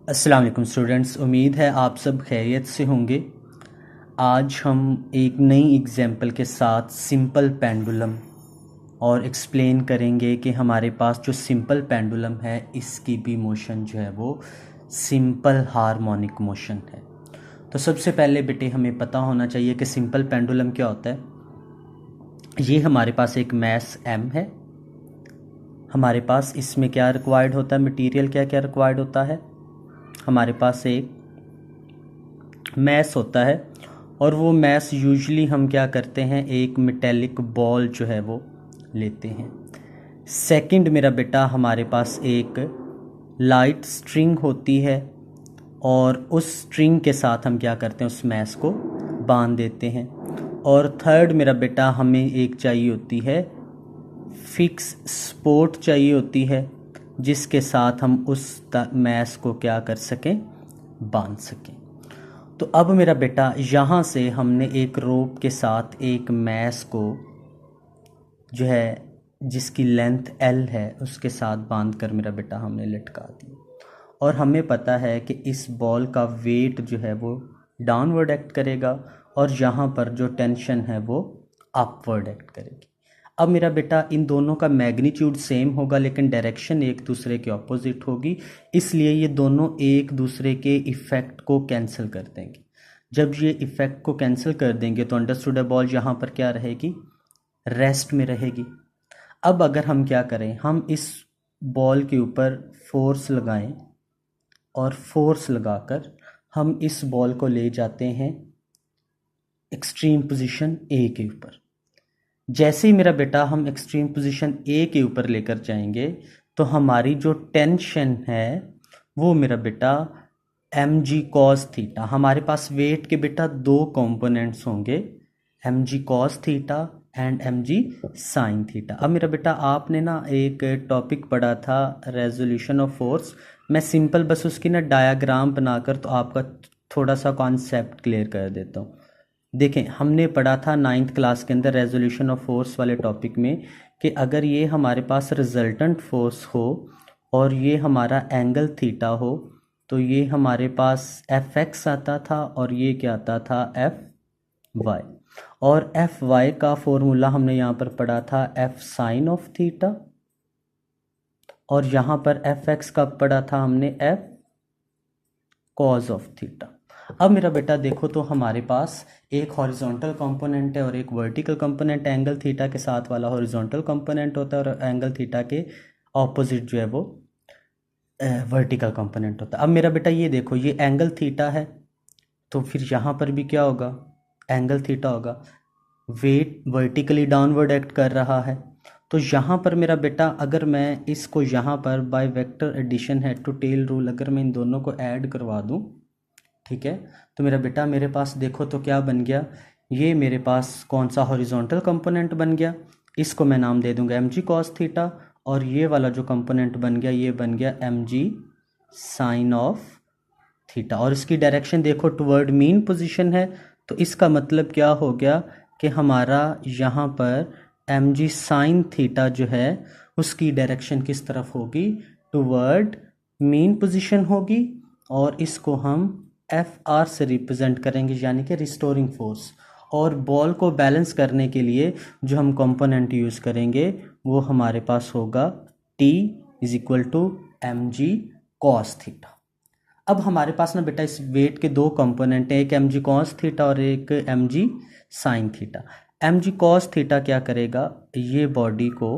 अस्सलाम वालेकुम स्टूडेंट्स, उम्मीद है आप सब खैरियत से होंगे। आज हम एक नई एग्जाम्पल के साथ सिंपल पेंडुलम और एक्सप्लेन करेंगे कि हमारे पास जो सिंपल पेंडुलम है इसकी भी मोशन जो है वो सिंपल हार्मोनिक मोशन है। तो सबसे पहले बेटे हमें पता होना चाहिए कि सिंपल पेंडुलम क्या होता है। ये हमारे पास एक मैस m है। हमारे पास इसमें क्या रिक्वायर्ड होता है, मटेरियल क्या क्या रिक्वायर्ड होता है। हमारे पास एक मैस होता है और वो मैस यूजुअली हम क्या करते हैं, एक मेटेलिक बॉल जो है वो लेते हैं। सेकंड मेरा बेटा हमारे पास एक लाइट स्ट्रिंग होती है और उस स्ट्रिंग के साथ हम क्या करते हैं, उस मैस को बांध देते हैं। और थर्ड मेरा बेटा हमें एक चाहिए होती है फिक्स सपोर्ट चाहिए होती है जिसके साथ हम उस मैस को क्या कर सकें, बांध सकें। तो अब मेरा बेटा यहाँ से हमने एक रोप के साथ एक मैस को जो है जिसकी लेंथ L है उसके साथ बांध कर मेरा बेटा हमने लटका दिया। और हमें पता है कि इस बॉल का वेट जो है वो डाउनवर्ड एक्ट करेगा और यहाँ पर जो टेंशन है वो अपवर्ड एक्ट करेगी। अब मेरा बेटा इन दोनों का मैग्नीट्यूड सेम होगा लेकिन डायरेक्शन एक दूसरे के ऑपोजिट होगी, इसलिए ये दोनों एक दूसरे के इफ़ेक्ट को कैंसिल कर देंगे। जब ये इफ़ेक्ट को कैंसिल कर देंगे तो अंडरस्टूड बॉल यहाँ पर क्या रहेगी, रेस्ट में रहेगी। अब अगर हम क्या करें, हम इस बॉल के ऊपर फोर्स लगाएं और फोर्स लगाकर हम इस बॉल को ले जाते हैं एक्सट्रीम पोजीशन ए के ऊपर। जैसे ही मेरा बेटा हम एक्सट्रीम पोजीशन ए के ऊपर लेकर जाएंगे तो हमारी जो टेंशन है वो मेरा बेटा एम जी कॉस थीटा, हमारे पास वेट के बेटा दो कंपोनेंट्स होंगे, m g cos theta and m g sine theta. अब मेरा बेटा आपने ना एक टॉपिक पढ़ा था रेजोल्यूशन ऑफ फोर्स, मैं सिंपल बस उसकी ना डायग्राम बनाकर तो आपका थोड़ा सा कॉन्सेप्ट क्लियर कर देता हूँ। देखें, हमने पढ़ा था 9th क्लास के अंदर रेजोल्यूशन ऑफ फोर्स वाले टॉपिक में कि अगर ये हमारे पास रिजल्टेंट फोर्स हो और ये हमारा एंगल थीटा हो तो ये हमारे पास एफ एक्स आता था और ये क्या आता था, एफ वाई। और एफ वाई का फॉर्मूला हमने यहाँ पर पढ़ा था एफ साइन ऑफ थीटा और यहाँ पर एफ एक्स का पढ़ा था हमने एफ कॉज ऑफ थीटा। अब मेरा बेटा देखो तो हमारे पास एक हॉरिजॉन्टल कंपोनेंट है और एक वर्टिकल कंपोनेंट। एंगल थीटा के साथ वाला हॉरिजॉन्टल कंपोनेंट होता है और एंगल थीटा के ऑपोजिट जो है वो वर्टिकल कंपोनेंट होता है। अब मेरा बेटा ये देखो, ये एंगल थीटा है तो फिर यहाँ पर भी क्या होगा, एंगल थीटा होगा। वेट वर्टिकली डाउनवर्ड एक्ट कर रहा है तो यहाँ पर मेरा बेटा अगर मैं इसको यहाँ पर by vector addition head to tail rule अगर मैं इन दोनों को ऐड करवा दूँ, ठीक है, तो मेरा बेटा मेरे पास देखो तो क्या बन गया, ये मेरे पास कौन सा हॉरिजॉन्टल कंपोनेंट बन गया, इसको मैं नाम दे दूंगा एम जी कॉस थीटा और ये वाला जो कंपोनेंट बन गया ये बन गया m g sine of theta. और इसकी डायरेक्शन देखो टुवर्ड मीन पोजीशन है तो इसका मतलब क्या हो गया कि हमारा यहाँ पर एम जी साइन थीटा जो है उसकी डायरेक्शन किस तरफ होगी, टुवर्ड मीन पोजीशन होगी। और इसको हम एफ आर से रिप्रेजेंट करेंगे यानी कि रिस्टोरिंग फोर्स। और बॉल को बैलेंस करने के लिए जो हम कंपोनेंट यूज़ करेंगे वो हमारे पास होगा T is equal to m g cos theta. अब हमारे पास ना बेटा इस वेट के दो कंपोनेंट हैं, एक एम जी कॉस थीटा और एक m g sine theta. M g cos theta क्या करेगा, ये बॉडी को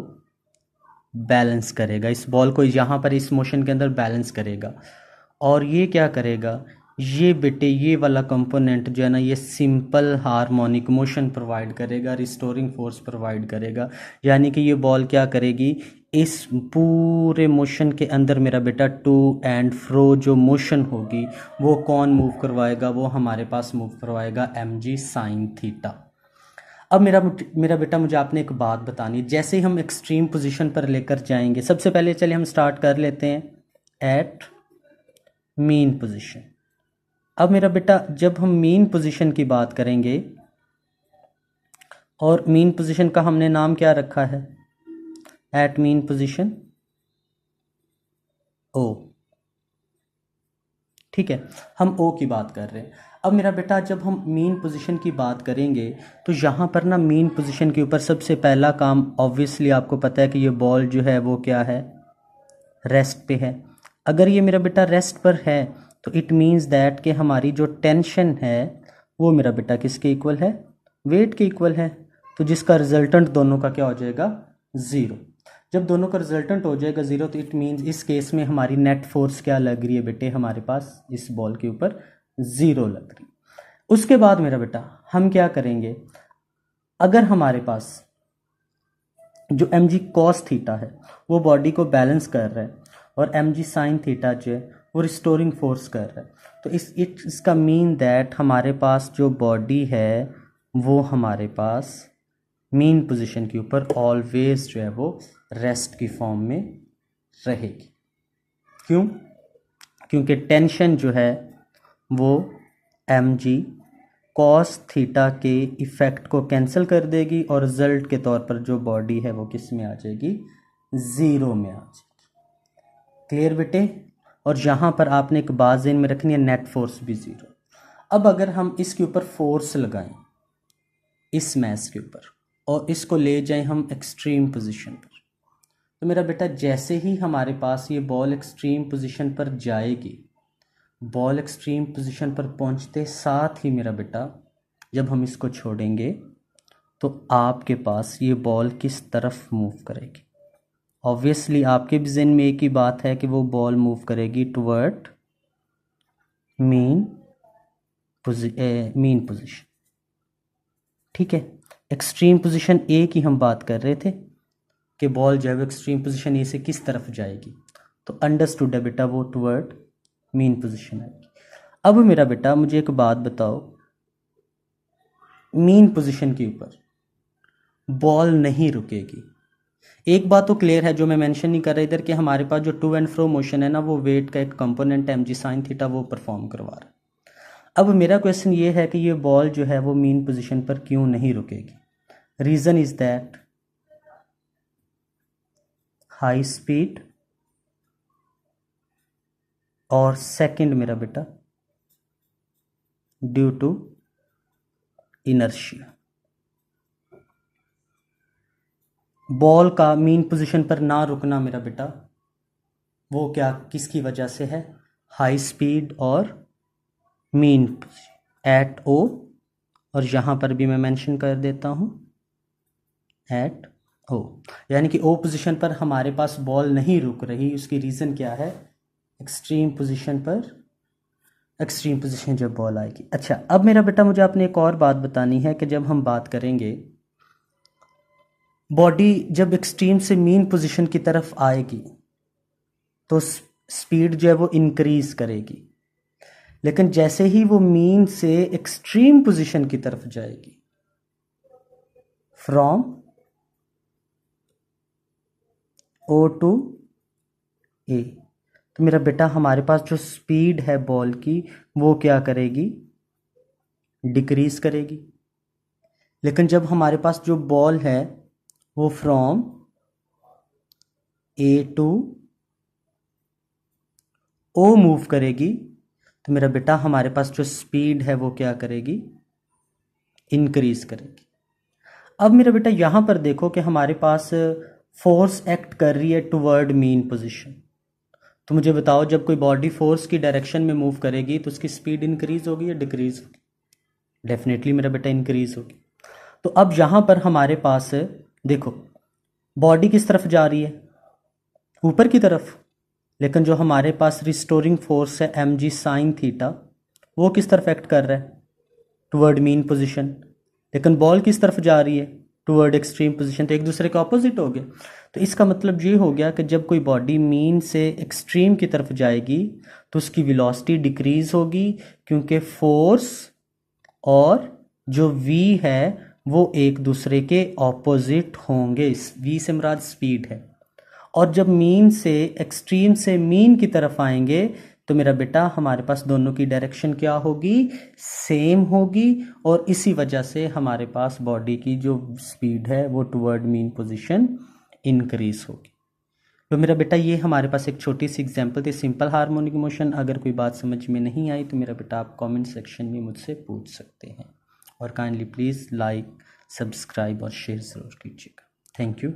बैलेंस करेगा, इस बॉल को यहाँ पर इस मोशन के अंदर बैलेंस करेगा। और ये क्या करेगा, ये बेटे ये वाला कंपोनेंट जो है ना ये सिंपल हार्मोनिक मोशन प्रोवाइड करेगा, रिस्टोरिंग फोर्स प्रोवाइड करेगा। यानी कि ये बॉल क्या करेगी, इस पूरे मोशन के अंदर मेरा बेटा टू एंड फ्रो जो मोशन होगी वो कौन मूव करवाएगा, वो हमारे पास मूव करवाएगा एम जी साइन थीटा। अब मेरा बेटा मुझे आपने एक बात बतानी है, जैसे ही हम एक्सट्रीम पोजीशन पर लेकर जाएंगे, सबसे पहले चलिए हम स्टार्ट कर लेते हैं एट मीन पोजीशन। अब मेरा बेटा जब हम मीन पोजीशन की बात करेंगे और मीन पोजीशन का हमने नाम क्या रखा है, एट मीन पोजीशन ओ। ठीक है, हम ओ की बात कर रहे हैं। अब मेरा बेटा जब हम मीन पोजीशन की बात करेंगे तो यहाँ पर ना मीन पोजीशन के ऊपर सबसे पहला काम ऑब्वियसली आपको पता है कि ये बॉल जो है वो क्या है, रेस्ट पे है। अगर ये मेरा बेटा रेस्ट पर है तो इट मीन्स दैट कि हमारी जो टेंशन है वो मेरा बेटा किसके इक्वल है, वेट के इक्वल है। तो जिसका रिजल्टेंट दोनों का क्या हो जाएगा, ज़ीरो। जब दोनों का रिजल्टेंट हो जाएगा ज़ीरो तो इट मीन्स इस केस में हमारी नेट फोर्स क्या लग रही है बेटे, हमारे पास इस बॉल के ऊपर ज़ीरो लग रही। उसके बाद मेरा बेटा हम क्या करेंगे, अगर हमारे पास जो एम जी कॉस थीटा है वो बॉडी को बैलेंस कर रहा है और एम जी साइन थीटा जो है वो रिस्टोरिंग फोर्स कर रहा है, तो इसका मीन दैट हमारे पास जो बॉडी है वो हमारे पास मीन पोजीशन के ऊपर ऑलवेज जो है वो रेस्ट की फॉर्म में रहेगी। क्यों? क्योंकि टेंशन जो है वो एम जी कॉस थीटा के इफ़ेक्ट को कैंसिल कर देगी और रिजल्ट के तौर पर जो बॉडी है वो किस में आ जाएगी, ज़ीरो में आ जाएगी। क्लियर बेटे? और यहाँ पर आपने एक बात ज़हन में रखनी है, नेट फोर्स भी ज़ीरो। अब अगर हम इसके ऊपर फोर्स लगाएं इस मैस के ऊपर और इसको ले जाएं हम एक्सट्रीम पोजीशन पर, तो मेरा बेटा जैसे ही हमारे पास ये बॉल एक्सट्रीम पोजीशन पर जाएगी, बॉल एक्सट्रीम पोजीशन पर पहुंचते साथ ही मेरा बेटा जब हम इसको छोड़ेंगे तो आपके पास ये बॉल किस तरफ मूव करेगी। ऑब्वियसली आपके भी ज़हन में एक ही बात है कि वो बॉल मूव करेगी टुवर्ड मीन पोजीशन। ठीक है, एक्सट्रीम पोजीशन ए की हम बात कर रहे थे कि बॉल जो है एक्सट्रीम पोजीशन ए से किस तरफ जाएगी, तो अंडरस्टूड है बेटा वो टुवर्ड मीन पोजीशन आएगी। अब मेरा बेटा मुझे एक बात बताओ, मीन पोजीशन के ऊपर बॉल नहीं रुकेगी। एक बात तो क्लियर है जो मैं मेंशन नहीं कर रहा इधर कि हमारे पास जो टू एंड फ्रो मोशन है ना वो वेट का एक component m g sine theta वो परफॉर्म करवा रहा है। अब मेरा क्वेश्चन ये है कि ये बॉल जो है वो मीन पोजीशन पर क्यों नहीं रुकेगी। Reason is that high speed और सेकंड मेरा बेटा ड्यू टू इनर्शिया। बॉल का मीन पोजीशन पर ना रुकना मेरा बेटा वो क्या किसकी वजह से है, हाई स्पीड और मीन एट ओ, और यहाँ पर भी मैं मेंशन कर देता हूँ एट ओ, यानी कि ओ पोजीशन पर हमारे पास बॉल नहीं रुक रही। उसकी रीज़न क्या है, एक्सट्रीम पोजीशन पर, एक्सट्रीम पोजीशन जब बॉल आएगी। अच्छा, अब मेरा बेटा मुझे आपने एक और बात बतानी है कि जब हम बात करेंगे बॉडी जब एक्सट्रीम से मीन पोजीशन की तरफ आएगी तो स्पीड जो है वो इंक्रीज करेगी, लेकिन जैसे ही वो मीन से एक्सट्रीम पोजीशन की तरफ जाएगी फ्रॉम ओ टू ए, तो मेरा बेटा हमारे पास जो स्पीड है बॉल की वो क्या करेगी, डिक्रीज करेगी। लेकिन जब हमारे पास जो बॉल है वो from A to O move करेगी तो मेरा बेटा हमारे पास जो स्पीड है वो क्या करेगी, इंक्रीज करेगी। अब मेरा बेटा यहाँ पर देखो कि हमारे पास फोर्स एक्ट कर रही है टुवर्ड मीन पोजीशन, तो मुझे बताओ जब कोई बॉडी फोर्स की डायरेक्शन में मूव करेगी तो उसकी स्पीड इंक्रीज होगी या डिक्रीज होगी, डेफिनेटली मेरा बेटा इंक्रीज होगी। तो अब यहाँ पर हमारे पास देखो बॉडी किस तरफ जा रही है, ऊपर की तरफ, लेकिन जो हमारे पास रिस्टोरिंग फोर्स है एम जी साइन थीटा वो किस तरफ एक्ट कर रहा है, टुवर्ड मीन पोजीशन, लेकिन बॉल किस तरफ जा रही है, टुवर्ड एक्सट्रीम पोजीशन, तो एक दूसरे के ऑपोजिट हो गया। तो इसका मतलब ये हो गया कि जब कोई बॉडी मीन से एक्सट्रीम की तरफ जाएगी तो उसकी वेलोसिटी डिक्रीज होगी, क्योंकि फोर्स और जो v है वो एक दूसरे के ऑपोजिट होंगे। v से मुराद स्पीड है, और जब मीन से एक्सट्रीम से मीन की तरफ आएंगे तो मेरा बेटा हमारे पास दोनों की डायरेक्शन क्या होगी, सेम होगी, और इसी वजह से हमारे पास बॉडी की जो स्पीड है वो टुवर्ड मीन पोजीशन इंक्रीज होगी। तो मेरा बेटा ये हमारे पास एक छोटी सी एग्जांपल थी सिंपल हार्मोनिक मोशन। अगर कोई बात समझ में नहीं आई तो मेरा बेटा आप कमेंट सेक्शन में मुझसे पूछ सकते हैं। और काइंडली प्लीज़ लाइक, सब्सक्राइब और शेयर ज़रूर कीजिएगा। Thank you.